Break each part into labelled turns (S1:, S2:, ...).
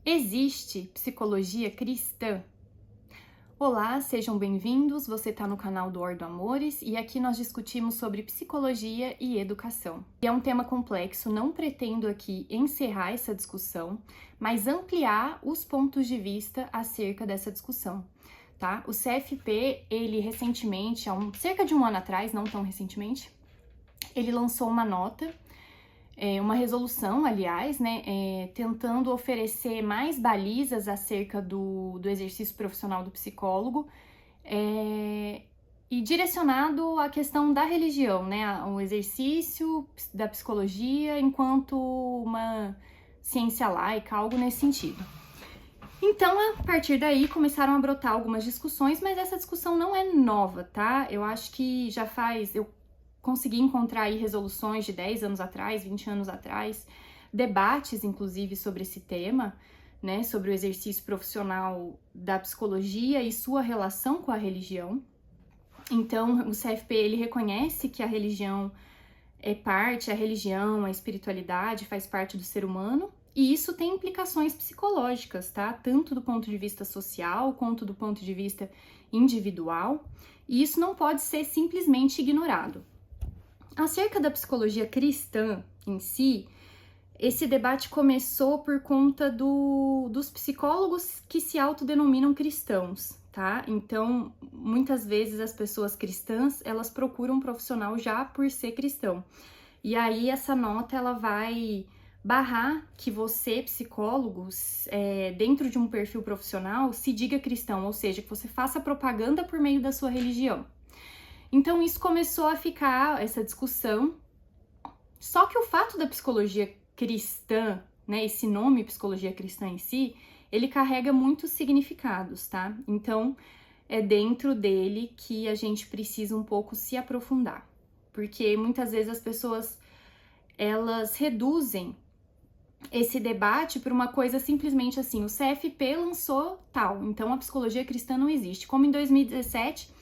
S1: Existe psicologia cristã? Olá, sejam bem-vindos. Você está no canal do Ordo Amores e aqui nós discutimos sobre psicologia e educação. É um tema complexo, não pretendo aqui encerrar essa discussão, mas ampliar os pontos de vista acerca dessa discussão, tá? O CFP, ele recentemente, cerca de um ano atrás, não tão recentemente, ele lançou uma nota, uma resolução, aliás, tentando oferecer mais balizas acerca do exercício profissional do psicólogo e direcionado à questão da religião, né, o exercício da psicologia enquanto uma ciência laica, algo nesse sentido. Então, a partir daí, começaram a brotar algumas discussões, mas essa discussão não é nova, tá? Eu acho que eu consegui encontrar aí resoluções de 10 anos atrás, 20 anos atrás, debates, inclusive, sobre esse tema, né, sobre o exercício profissional da psicologia e sua relação com a religião. Então, o CFP, ele reconhece que a religião a espiritualidade faz parte do ser humano, e isso tem implicações psicológicas, tá? Tanto do ponto de vista social, quanto do ponto de vista individual, e isso não pode ser simplesmente ignorado. Acerca da psicologia cristã em si, esse debate começou por conta dos psicólogos que se autodenominam cristãos, tá? Então, muitas vezes as pessoas cristãs, elas procuram um profissional já por ser cristão. E aí essa nota, ela vai barrar que você, psicólogo, dentro de um perfil profissional, se diga cristão, ou seja, que você faça propaganda por meio da sua religião. Então, isso começou a ficar, essa discussão, só que o fato da psicologia cristã, né, esse nome psicologia cristã em si, ele carrega muitos significados, tá? Então, é dentro dele que a gente precisa um pouco se aprofundar, porque muitas vezes as pessoas, elas reduzem esse debate por uma coisa simplesmente assim, o CFP lançou tal, então a psicologia cristã não existe. Como em 2017,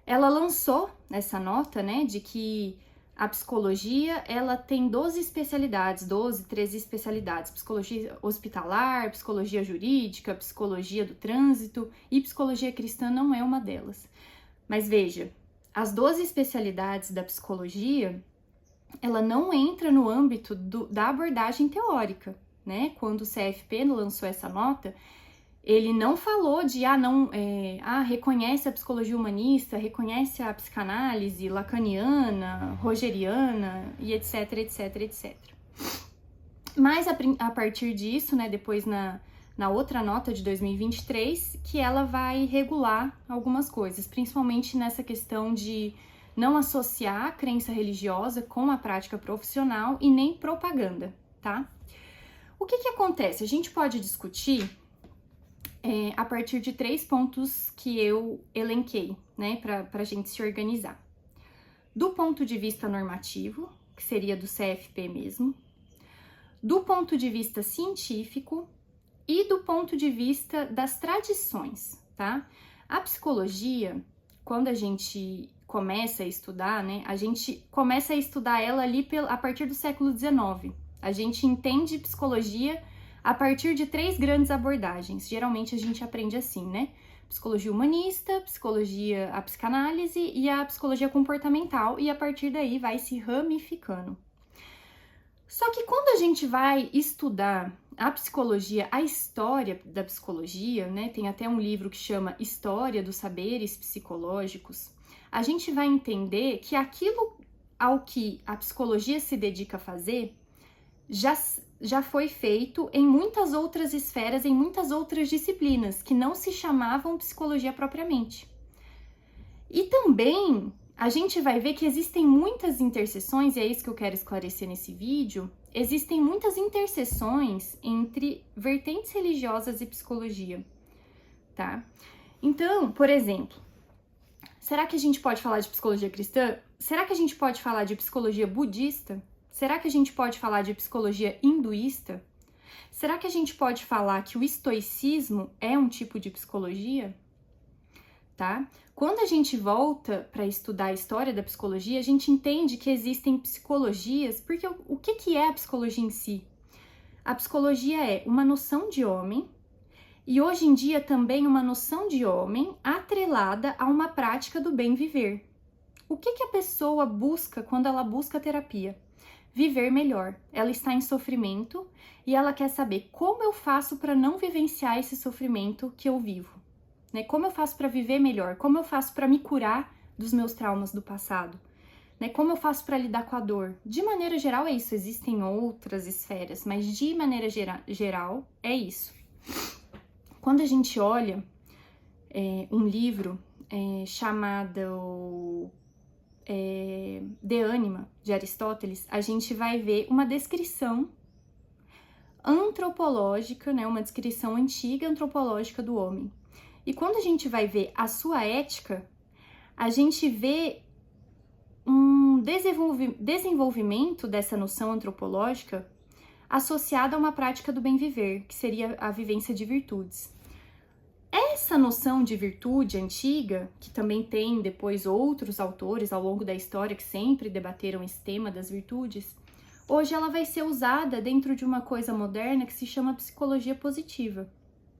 S1: ela lançou essa nota, né, de que a psicologia, ela tem 12 especialidades, 12, 13 especialidades, psicologia hospitalar, psicologia jurídica, psicologia do trânsito, e psicologia cristã não é uma delas. Mas veja, as 12 especialidades da psicologia, ela não entra no âmbito da abordagem teórica, né? Quando o CFP lançou essa nota, ele não falou de, reconhece a psicologia humanista, reconhece a psicanálise lacaniana, rogeriana e etc, etc, etc. Mas a partir disso, né, depois na outra nota de 2023, que ela vai regular algumas coisas, principalmente nessa questão de não associar a crença religiosa com a prática profissional e nem propaganda, tá? O que acontece? A gente pode discutir a partir de 3 pontos que eu elenquei, né, para a gente se organizar. Do ponto de vista normativo, que seria do CFP mesmo, do ponto de vista científico e do ponto de vista das tradições, tá? A psicologia, quando a gente começa a estudar, né, a gente começa a estudar ela ali a partir do século XIX. A gente entende psicologia a partir de 3 grandes abordagens. Geralmente a gente aprende assim, né? Psicologia humanista, a psicanálise e a psicologia comportamental, e a partir daí vai se ramificando. Só que quando a gente vai estudar a psicologia, a história da psicologia, né? Tem até um livro que chama História dos Saberes Psicológicos, a gente vai entender que aquilo ao que a psicologia se dedica a fazer já foi feito em muitas outras esferas, em muitas outras disciplinas, que não se chamavam psicologia propriamente. E também a gente vai ver que existem muitas interseções, e é isso que eu quero esclarecer nesse vídeo, existem muitas interseções entre vertentes religiosas e psicologia, tá? Então, por exemplo, será que a gente pode falar de psicologia cristã? Será que a gente pode falar de psicologia budista? Será que a gente pode falar de psicologia hinduísta? Será que a gente pode falar que o estoicismo é um tipo de psicologia? Tá? Quando a gente volta para estudar a história da psicologia, a gente entende que existem psicologias, porque o que é a psicologia em si? A psicologia é uma noção de homem e hoje em dia também uma noção de homem atrelada a uma prática do bem viver. O que a pessoa busca quando ela busca terapia? Viver melhor. Ela está em sofrimento e ela quer saber como eu faço para não vivenciar esse sofrimento que eu vivo, né? Como eu faço para viver melhor? Como eu faço para me curar dos meus traumas do passado? Né? Como eu faço para lidar com a dor? De maneira geral é isso, existem outras esferas, mas de maneira geral é isso. Quando a gente olha um livro chamado De Anima, de Aristóteles, a gente vai ver uma descrição antropológica, né? Uma descrição antiga antropológica do homem. E quando a gente vai ver a sua ética, a gente vê um desenvolvimento dessa noção antropológica associada a uma prática do bem viver, que seria a vivência de virtudes. Essa noção de virtude antiga, que também tem depois outros autores ao longo da história que sempre debateram esse tema das virtudes, hoje ela vai ser usada dentro de uma coisa moderna que se chama psicologia positiva,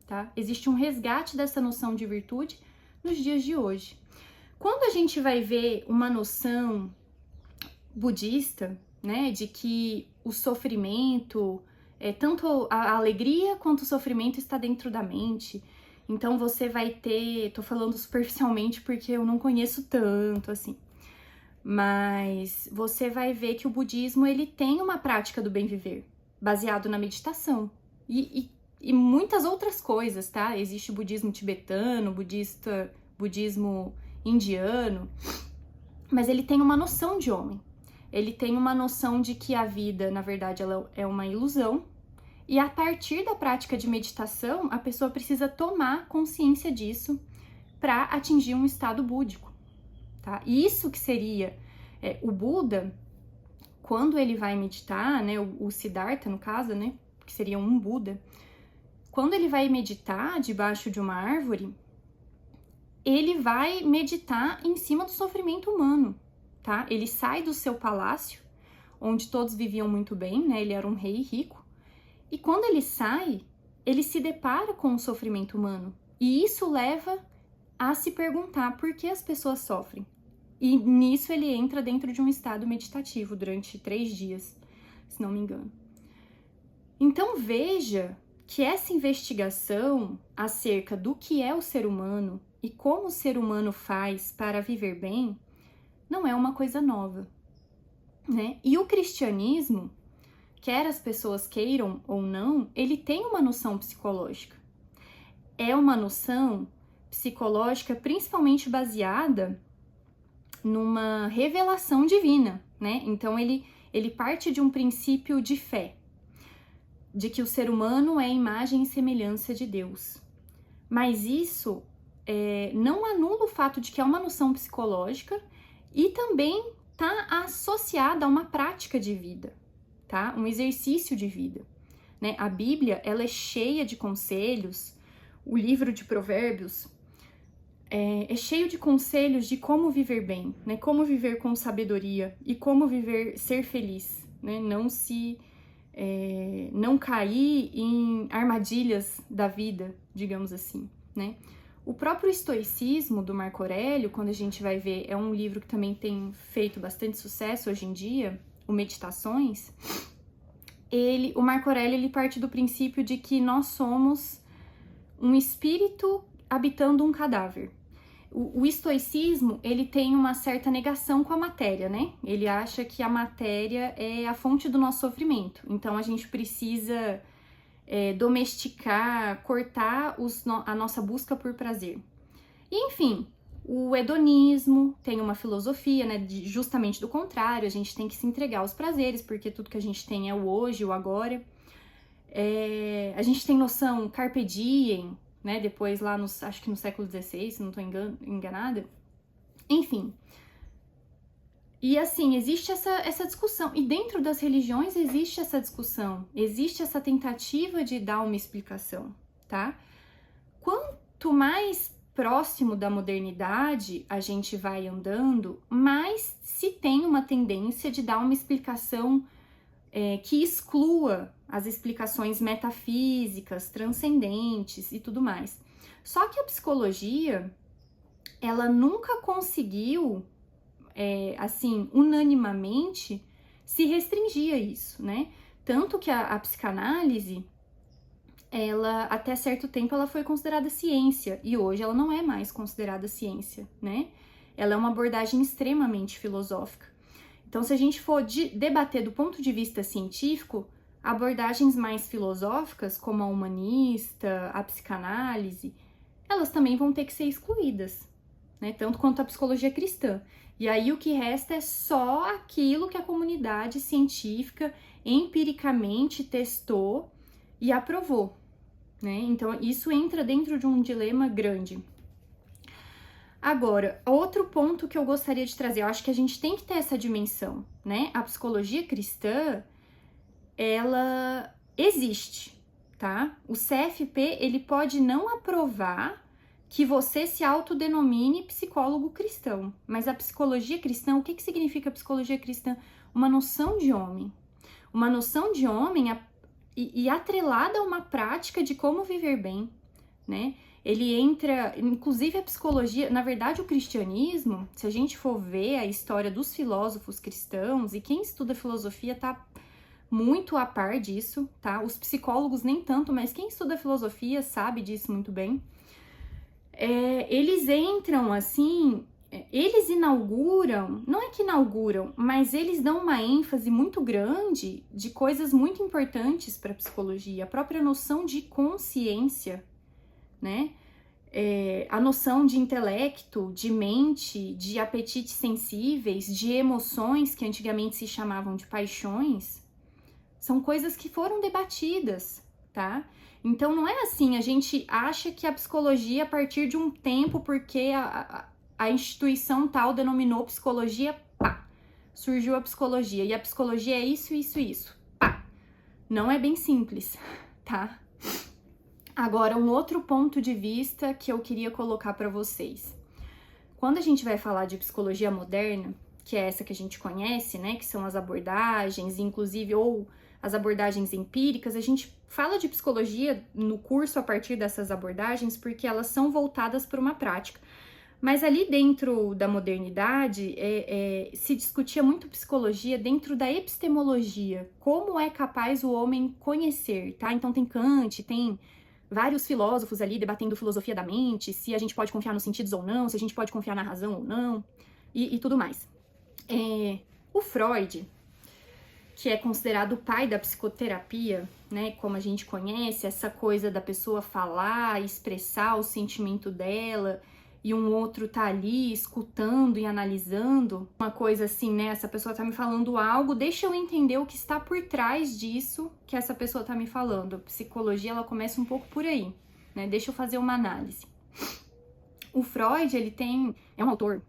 S1: tá? Existe um resgate dessa noção de virtude nos dias de hoje. Quando a gente vai ver uma noção budista, né, de que o sofrimento, tanto a alegria quanto o sofrimento está dentro da mente, então você vai ter, tô falando superficialmente porque eu não conheço tanto assim, mas você vai ver que o budismo ele tem uma prática do bem viver, baseado na meditação e muitas outras coisas, tá? Existe o budismo tibetano, budismo indiano, mas ele tem uma noção de homem. Ele tem uma noção de que a vida, na verdade, ela é uma ilusão, e a partir da prática de meditação, a pessoa precisa tomar consciência disso para atingir um estado búdico, tá? E isso que seria o Buda, quando ele vai meditar, né, o Siddhartha, no caso, né, que seria um Buda, quando ele vai meditar debaixo de uma árvore, ele vai meditar em cima do sofrimento humano, tá? Ele sai do seu palácio, onde todos viviam muito bem, né? Ele era um rei rico. E quando ele sai, ele se depara com o sofrimento humano. E isso leva a se perguntar por que as pessoas sofrem. E nisso ele entra dentro de um estado meditativo durante 3 dias, se não me engano. Então veja que essa investigação acerca do que é o ser humano e como o ser humano faz para viver bem não é uma coisa nova, né? E o cristianismo, quer as pessoas queiram ou não, ele tem uma noção psicológica. É uma noção psicológica principalmente baseada numa revelação divina, né? Então ele parte de um princípio de fé, de que o ser humano é a imagem e semelhança de Deus. Mas isso não anula o fato de que é uma noção psicológica e também está associada a uma prática de vida, tá? Um exercício de vida, né? A Bíblia, ela é cheia de conselhos, o livro de Provérbios é cheio de conselhos de como viver bem, né? Como viver com sabedoria e como ser feliz, né? Não cair em armadilhas da vida, digamos assim, né? O próprio estoicismo do Marco Aurélio, quando a gente vai ver, é um livro que também tem feito bastante sucesso hoje em dia, o Meditações. O Marco Aurélio, ele parte do princípio de que nós somos um espírito habitando um cadáver. O estoicismo, ele tem uma certa negação com a matéria, né? Ele acha que a matéria é a fonte do nosso sofrimento. Então, a gente precisa domesticar, cortar a nossa busca por prazer. E, enfim, o hedonismo tem uma filosofia, né? Justamente do contrário, a gente tem que se entregar aos prazeres, porque tudo que a gente tem é o hoje, o agora. A gente tem noção carpe diem, né, depois lá, acho que no século XVI, se não estou enganada. Enfim. E assim, existe essa discussão. E dentro das religiões existe essa discussão. Existe essa tentativa de dar uma explicação, tá? Quanto mais próximo da modernidade a gente vai andando, mais se tem uma tendência de dar uma explicação que exclua as explicações metafísicas, transcendentes e tudo mais. Só que a psicologia, ela nunca conseguiu, assim, unanimamente, se restringir a isso, né? Tanto que a psicanálise, ela, até certo tempo, ela foi considerada ciência, e hoje ela não é mais considerada ciência, né? Ela é uma abordagem extremamente filosófica. Então, se a gente for debater do ponto de vista científico, abordagens mais filosóficas, como a humanista, a psicanálise, elas também vão ter que ser excluídas, né? Tanto quanto a psicologia cristã. E aí o que resta é só aquilo que a comunidade científica empiricamente testou e aprovou, né? Então, isso entra dentro de um dilema grande. Agora, outro ponto que eu gostaria de trazer, eu acho que a gente tem que ter essa dimensão, né? A psicologia cristã, ela existe, tá? O CFP, ele pode não aprovar que você se autodenomine psicólogo cristão, mas a psicologia cristã, o que significa psicologia cristã? Uma noção de homem. Uma noção de homem e atrelada a uma prática de como viver bem, né? Ele entra, inclusive a psicologia, na verdade o cristianismo, se a gente for ver a história dos filósofos cristãos, e quem estuda filosofia tá muito a par disso, tá? Os psicólogos nem tanto, mas quem estuda filosofia sabe disso muito bem. Eles entram assim, eles inauguram, não é que inauguram, mas eles dão uma ênfase muito grande de coisas muito importantes para a psicologia, a própria noção de consciência, né? A noção de intelecto, de mente, de apetites sensíveis, de emoções que antigamente se chamavam de paixões, são coisas que foram debatidas, tá? Então não é assim, a gente acha que a psicologia, a partir de um tempo, porque a instituição tal denominou psicologia, pá, surgiu a psicologia, e a psicologia é isso, isso, isso, pá. Não é bem simples, tá? Agora, um outro ponto de vista que eu queria colocar para vocês. Quando a gente vai falar de psicologia moderna, que é essa que a gente conhece, né, que são as abordagens, inclusive, ou as abordagens empíricas, a gente fala de psicologia no curso a partir dessas abordagens porque elas são voltadas para uma prática. Mas ali dentro da modernidade, se discutia muito psicologia dentro da epistemologia, como é capaz o homem conhecer, tá? Então tem Kant, tem vários filósofos ali debatendo filosofia da mente, se a gente pode confiar nos sentidos ou não, se a gente pode confiar na razão ou não, e tudo mais. O Freud, que é considerado o pai da psicoterapia, né, como a gente conhece, essa coisa da pessoa falar, expressar o sentimento dela, e um outro tá ali escutando e analisando, uma coisa assim, né, essa pessoa tá me falando algo, deixa eu entender o que está por trás disso que essa pessoa tá me falando. A psicologia, ela começa um pouco por aí, né, deixa eu fazer uma análise. O Freud, ele é um autor,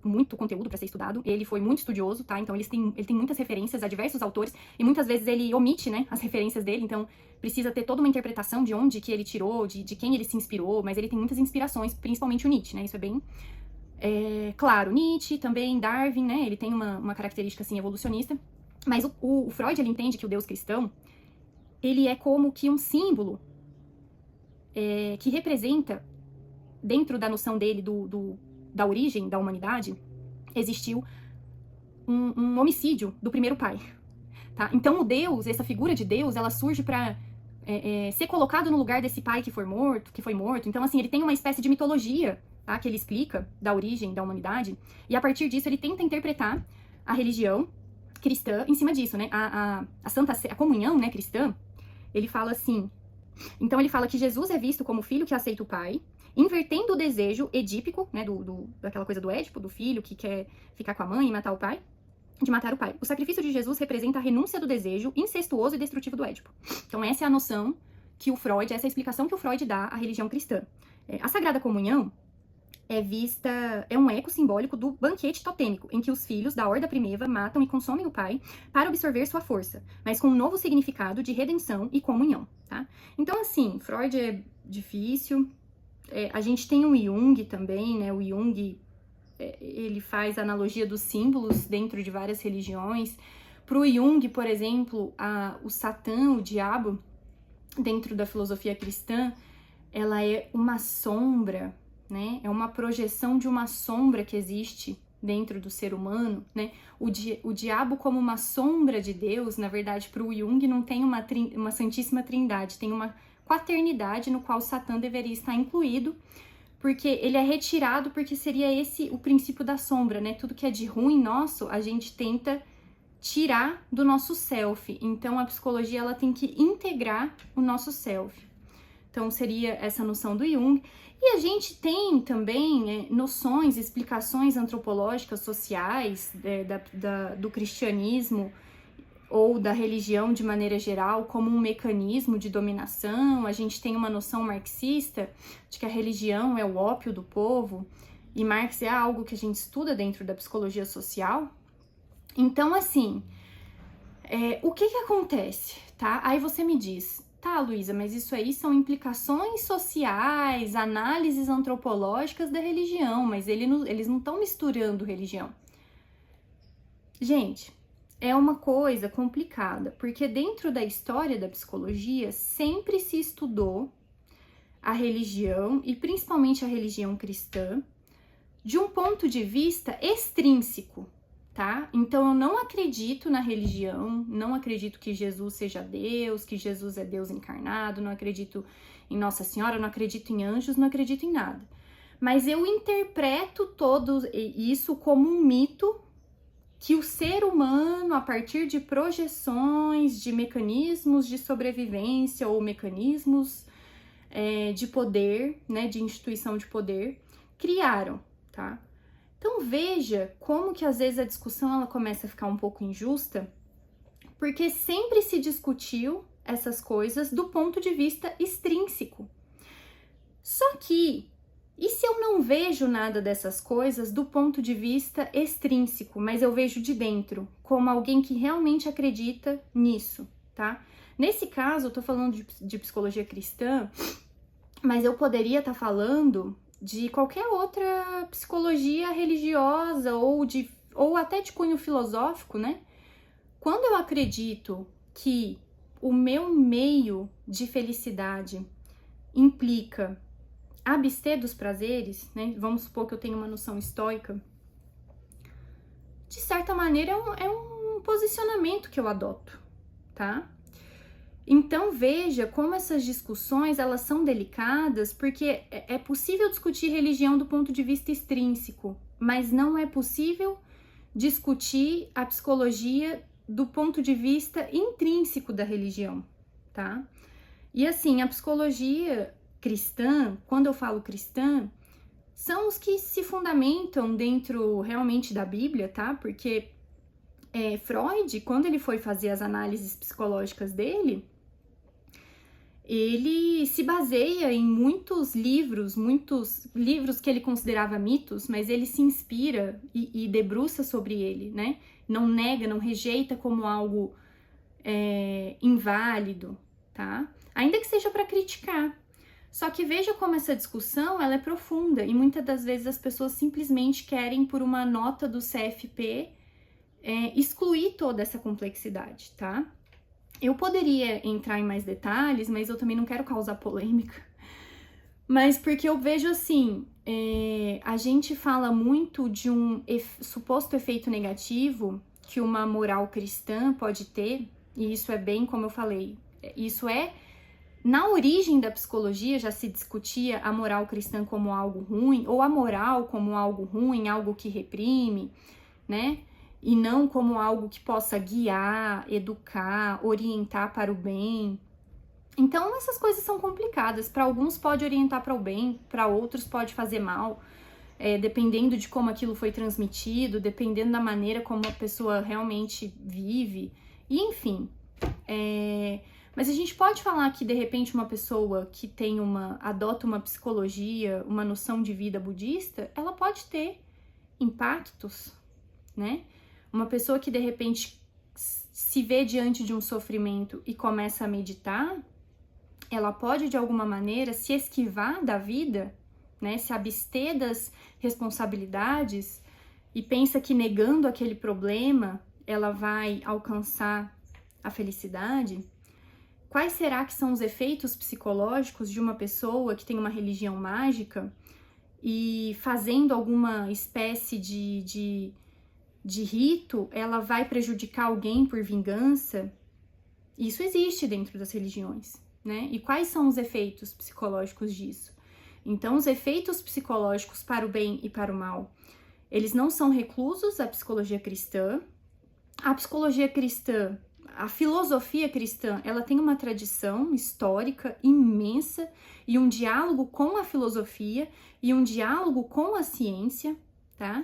S1: muito conteúdo para ser estudado, ele foi muito estudioso, tá? Então ele tem muitas referências a diversos autores, e muitas vezes ele omite, né, as referências dele, então precisa ter toda uma interpretação de onde que ele tirou, de quem ele se inspirou, mas ele tem muitas inspirações, principalmente o Nietzsche, né? Isso é bem claro. Nietzsche, também Darwin, né? Ele tem uma característica, assim, evolucionista, mas o Freud, ele entende que o Deus cristão, ele é como que um símbolo que representa, dentro da noção dele da origem da humanidade, existiu um homicídio do primeiro pai, tá? Então o Deus, essa figura de Deus, ela surge para ser colocado no lugar desse pai que foi morto. Então, assim, ele tem uma espécie de mitologia, tá? Que ele explica da origem da humanidade, e a partir disso ele tenta interpretar a religião cristã em cima disso, né? A comunhão, né, cristã, ele fala assim. Então ele fala que Jesus é visto como filho que aceita o pai, invertendo o desejo edípico, né, daquela coisa do Édipo, do filho que quer ficar com a mãe e matar o pai, de matar o pai. O sacrifício de Jesus representa a renúncia do desejo incestuoso e destrutivo do Édipo. Então essa é a noção que o Freud, essa é a explicação que o Freud dá à religião cristã. A Sagrada Comunhão é um eco simbólico do banquete totêmico, em que os filhos da horda primitiva matam e consomem o pai para absorver sua força, mas com um novo significado de redenção e comunhão, tá? Então, assim, Freud é difícil. A gente tem o Jung também, né? O Jung, ele faz a analogia dos símbolos dentro de várias religiões, Para o Jung, por exemplo, o Satã, o diabo, dentro da filosofia cristã, ela é uma sombra, né? É uma projeção de uma sombra que existe dentro do ser humano, né? O diabo como uma sombra de Deus, na verdade, para o Jung não tem uma santíssima trindade, tem uma quaternidade no qual Satã deveria estar incluído, porque ele é retirado, porque seria esse o princípio da sombra, né? Tudo que é de ruim nosso, a gente tenta tirar do nosso self. Então, a psicologia, ela tem que integrar o nosso self. Então, seria essa noção do Jung. E a gente tem também noções, explicações antropológicas, sociais, do cristianismo ou da religião de maneira geral como um mecanismo de dominação. A gente tem uma noção marxista de que a religião é o ópio do povo, e Marx é algo que a gente estuda dentro da psicologia social. Então, assim, o que acontece, tá? Aí você me diz, tá, Luísa, mas isso aí são implicações sociais, análises antropológicas da religião, mas eles não estão misturando religião. Gente, é uma coisa complicada, porque dentro da história da psicologia sempre se estudou a religião, e principalmente a religião cristã, de um ponto de vista extrínseco, tá? Então eu não acredito na religião, não acredito que Jesus seja Deus, que Jesus é Deus encarnado, não acredito em Nossa Senhora, não acredito em anjos, não acredito em nada. Mas eu interpreto todo isso como um mito que o ser humano, a partir de projeções, de mecanismos de sobrevivência ou mecanismos de poder, né, de instituição de poder, criaram, tá? Então veja como que às vezes a discussão ela começa a ficar um pouco injusta, porque sempre se discutiu essas coisas do ponto de vista extrínseco. Só que, e se eu não vejo nada dessas coisas do ponto de vista extrínseco, mas eu vejo de dentro, como alguém que realmente acredita nisso, tá? Nesse caso, eu tô falando de psicologia cristã, mas eu poderia estar falando de qualquer outra psicologia religiosa ou até de cunho filosófico, né? Quando eu acredito que o meu meio de felicidade implica abster dos prazeres, né? Vamos supor que eu tenho uma noção estoica. De certa maneira, é um posicionamento que eu adoto, tá? Então veja como essas discussões elas são delicadas, porque é possível discutir religião do ponto de vista extrínseco, mas não é possível discutir a psicologia do ponto de vista intrínseco da religião, tá? E assim, a psicologia cristã, quando eu falo cristã, são os que se fundamentam dentro realmente da Bíblia, tá? Porque Freud, quando ele foi fazer as análises psicológicas dele, ele se baseia em muitos livros que ele considerava mitos, mas ele se inspira e debruça sobre ele, né? Não nega, não rejeita como algo inválido, tá? Ainda que seja para criticar. Só que veja como essa discussão ela é profunda e muitas das vezes as pessoas simplesmente querem, por uma nota do CFP, excluir toda essa complexidade, tá? Eu poderia entrar em mais detalhes, mas eu também não quero causar polêmica. Mas porque eu vejo assim, a gente fala muito de um suposto efeito negativo que uma moral cristã pode ter, e isso é bem, como eu falei, na origem da psicologia já se discutia a moral cristã como algo ruim, ou a moral como algo ruim, algo que reprime, né? E não como algo que possa guiar, educar, orientar para o bem. Então, essas coisas são complicadas. Para alguns pode orientar para o bem, para outros pode fazer mal, dependendo de como aquilo foi transmitido, dependendo da maneira como a pessoa realmente vive, e enfim. Mas a gente pode falar que, de repente, uma pessoa que adota uma psicologia, uma noção de vida budista, ela pode ter impactos, né? Uma pessoa que, de repente, se vê diante de um sofrimento e começa a meditar, ela pode, de alguma maneira, se esquivar da vida, né? Se abster das responsabilidades e pensa que negando aquele problema, ela vai alcançar a felicidade? Quais será que são os efeitos psicológicos de uma pessoa que tem uma religião mágica e fazendo alguma espécie de rito, ela vai prejudicar alguém por vingança? Isso existe dentro das religiões, né? E quais são os efeitos psicológicos disso? Então, os efeitos psicológicos para o bem e para o mal, eles não são reclusos à psicologia cristã. A psicologia cristã, a filosofia cristã, ela tem uma tradição histórica imensa e um diálogo com a filosofia e um diálogo com a ciência, tá?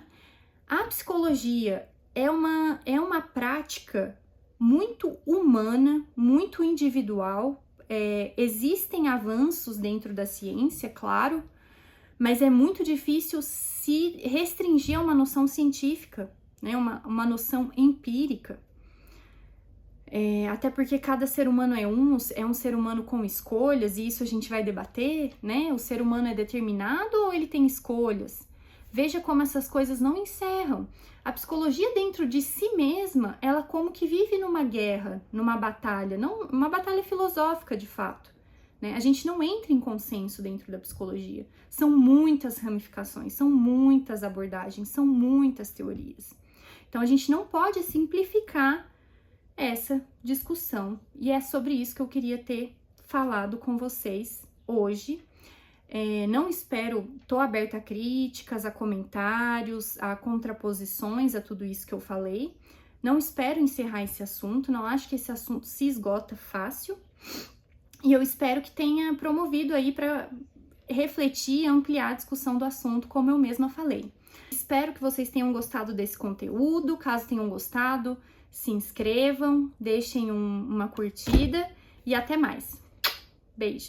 S1: A psicologia é uma prática muito humana, muito individual. Existem avanços dentro da ciência, claro, mas é muito difícil se restringir a uma noção científica, né? Uma noção empírica. Até porque cada ser humano é um ser humano com escolhas, e isso a gente vai debater, né? O ser humano é determinado ou ele tem escolhas? Veja como essas coisas não encerram. A psicologia dentro de si mesma, ela como que vive numa guerra, numa batalha, não uma batalha filosófica de fato, né? A gente não entra em consenso dentro da psicologia. São muitas ramificações, são muitas abordagens, são muitas teorias. Então a gente não pode simplificar essa discussão, e é sobre isso que eu queria ter falado com vocês hoje. Não espero, tô aberta a críticas, a comentários, a contraposições a tudo isso que eu falei. Não espero encerrar esse assunto, não acho que esse assunto se esgota fácil. E eu espero que tenha promovido aí para refletir e ampliar a discussão do assunto, como eu mesma falei. Espero que vocês tenham gostado desse conteúdo. Caso tenham gostado, se inscrevam, deixem uma curtida e até mais. Beijo!